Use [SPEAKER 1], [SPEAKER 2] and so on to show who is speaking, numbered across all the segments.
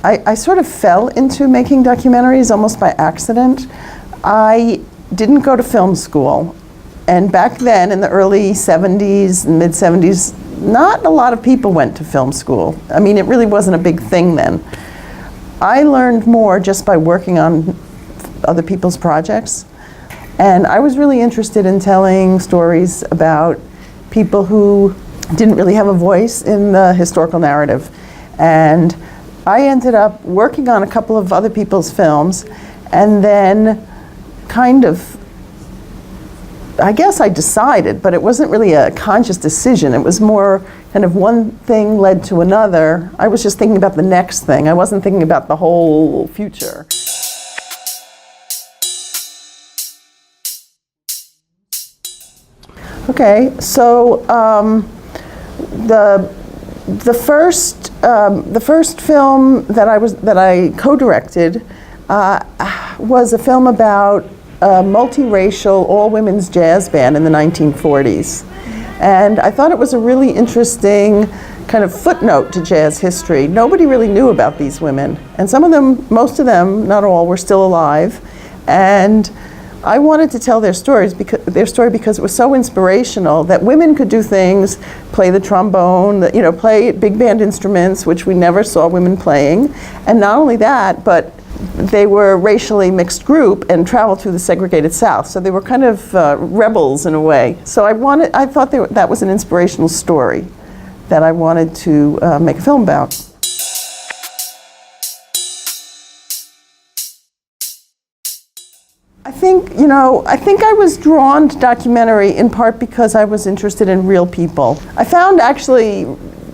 [SPEAKER 1] I sort of fell into making documentaries almost by accident. I didn't go to film school. And back then, in the early 70s, mid 70s, not a lot of people went to film school. I mean, it really wasn't a big thing then. I learned more just by working on other people's projects. And I was really interested in telling stories about people who didn't really have a voice in the historical narrative. And I ended up working on a couple of other people's films, and then kind of, I guess I decided, but it wasn't really a conscious decision. It was more kind of one thing led to another. I was just thinking about the next thing. I wasn't thinking about the whole future. Okay, so the first film that I co-directed was a film about a multiracial all-women's jazz band in the 1940s. And I thought it was a really interesting kind of footnote to jazz history. Nobody really knew about these women. And some of them, most of them, not all, were still alive. And I wanted to tell their story because it was so inspirational that women could do things, play the trombone, play big band instruments, which we never saw women playing. And not only that, but they were a racially mixed group and traveled through the segregated South. So they were kind of rebels in a way. So I thought that was an inspirational story that I wanted to make a film about. I think I was drawn to documentary in part because I was interested in real people. I found actually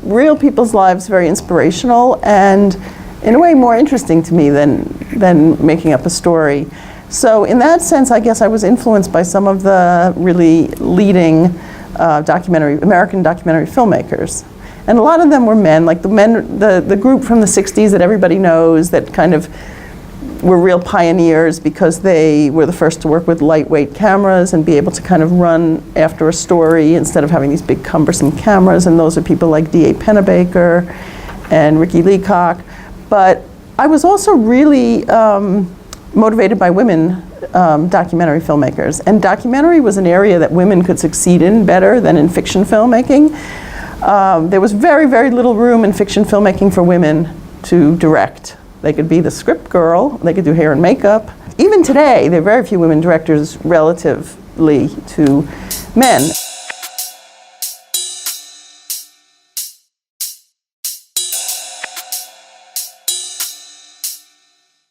[SPEAKER 1] real people's lives very inspirational and in a way more interesting to me than making up a story. So in that sense, I guess I was influenced by some of the really leading American documentary filmmakers. And a lot of them were men, like the group from the 60s that everybody knows that kind of were real pioneers because they were the first to work with lightweight cameras and be able to kind of run after a story instead of having these big cumbersome cameras. And those are people like D.A. Pennebaker and Ricky Leacock. But I was also really motivated by women documentary filmmakers. And documentary was an area that women could succeed in better than in fiction filmmaking. There was very, very little room in fiction filmmaking for women to direct. They could be the script girl, they could do hair and makeup. Even today, there are very few women directors relatively to men.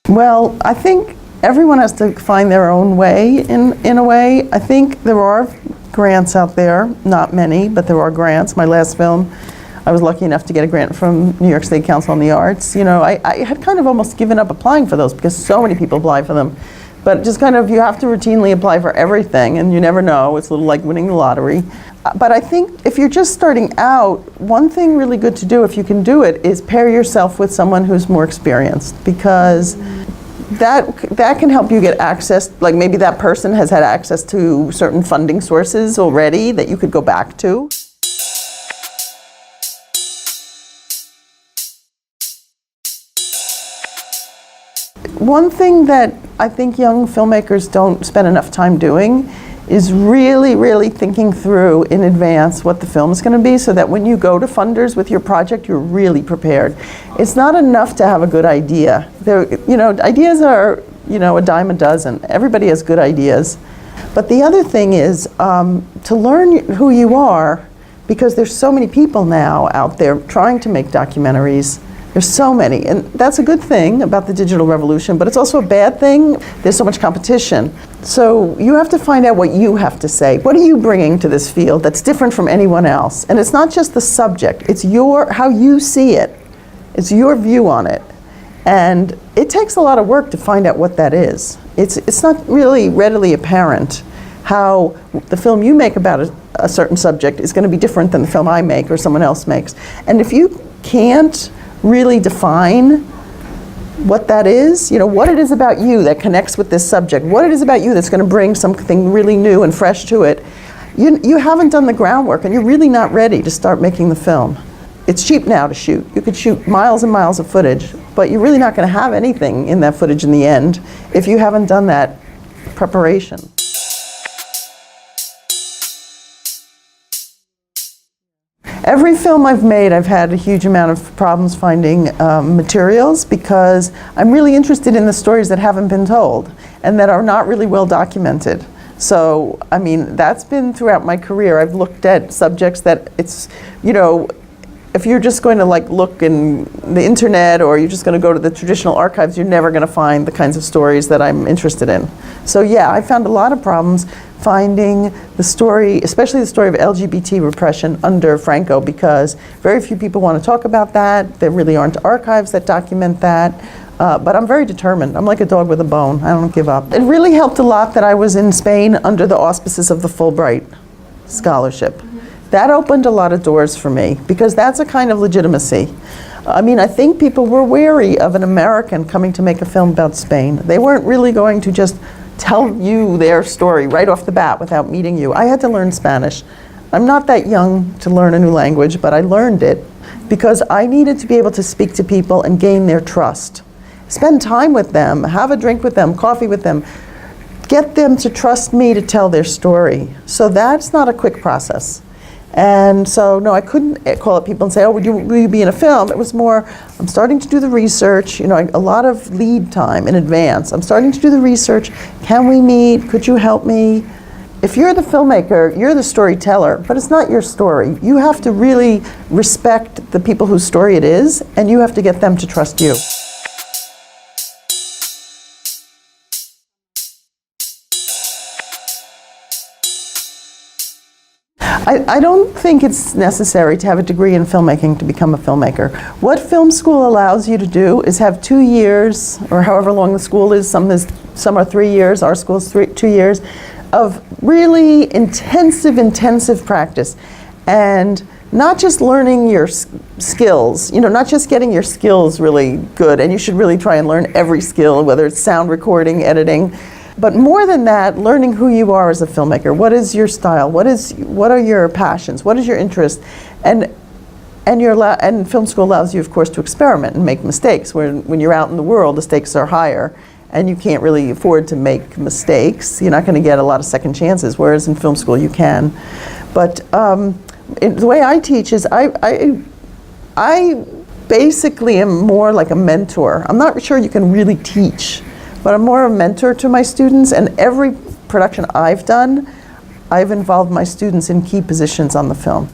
[SPEAKER 1] Well, I think everyone has to find their own way in a way. I think there are grants out there, not many, but there are grants. My last film, I was lucky enough to get a grant from New York State Council on the Arts. I had kind of almost given up applying for those because so many people apply for them. But just kind of, you have to routinely apply for everything and you never know. It's a little like winning the lottery. But I think if you're just starting out, one thing really good to do, if you can do it, is pair yourself with someone who's more experienced, because that can help you get access, like maybe that person has had access to certain funding sources already that you could go back to. One thing that I think young filmmakers don't spend enough time doing is really, really thinking through in advance what the film is going to be so that when you go to funders with your project, you're really prepared. It's not enough to have a good idea. Ideas are, a dime a dozen. Everybody has good ideas. But the other thing is to learn who you are, because there's so many people now out there trying to make documentaries. There's so many, and that's a good thing about the digital revolution, but it's also a bad thing. There's so much competition. So you have to find out what you have to say. What are you bringing to this field that's different from anyone else? And it's not just the subject, it's how you see it. It's your view on it. And it takes a lot of work to find out what that is. It's not really readily apparent how the film you make about a certain subject is going to be different than the film I make or someone else makes. And if you can't really define what that is, what it is about you that connects with this subject, what it is about you that's going to bring something really new and fresh to it, you haven't done the groundwork and you're really not ready to start making the film. It's cheap now to shoot. You could shoot miles and miles of footage but you're really not going to have anything in that footage in the end if you haven't done that preparation. Every film I've made, I've had a huge amount of problems finding materials, because I'm really interested in the stories that haven't been told and that are not really well documented. So, I mean, that's been throughout my career. I've looked at subjects that it's, you know, if you're just going to like look in the internet or you're just going to go to the traditional archives, you're never going to find the kinds of stories that I'm interested in. So yeah, I found a lot of problems finding the story, especially the story of LGBT repression under Franco, because very few people want to talk about that. There really aren't archives that document that. But I'm very determined. I'm like a dog with a bone. I don't give up. It really helped a lot that I was in Spain under the auspices of the Fulbright scholarship. That opened a lot of doors for me, because that's a kind of legitimacy. I mean, I think people were wary of an American coming to make a film about Spain. They weren't really going to just tell you their story right off the bat without meeting you. I had to learn Spanish. I'm not that young to learn a new language, but I learned it because I needed to be able to speak to people and gain their trust. Spend time with them, have a drink with them, coffee with them, get them to trust me to tell their story. So that's not a quick process. And so, no, I couldn't call up people and say, oh, will you be in a film? It was more, I'm starting to do the research, you know, a lot of lead time in advance. I'm starting to do the research. Can we meet? Could you help me? If you're the filmmaker, you're the storyteller, but it's not your story. You have to really respect the people whose story it is, and you have to get them to trust you. I don't think it's necessary to have a degree in filmmaking to become a filmmaker. What film school allows you to do is have 2 years, or however long the school is, some are 3 years, our school's 2 years, of really intensive practice. And not just learning your skills, you know, not just getting your skills really good, and you should really try and learn every skill, whether it's sound recording, editing, but more than that, learning who you are as a filmmaker. What is your style? What are your passions? What is your interest? And film school allows you, of course, to experiment and make mistakes. When you're out in the world, the stakes are higher, and you can't really afford to make mistakes. You're not going to get a lot of second chances, whereas in film school you can. But the way I teach is I basically am more like a mentor. I'm not sure you can really teach, but I'm more a mentor to my students, and every production I've done, I've involved my students in key positions on the film.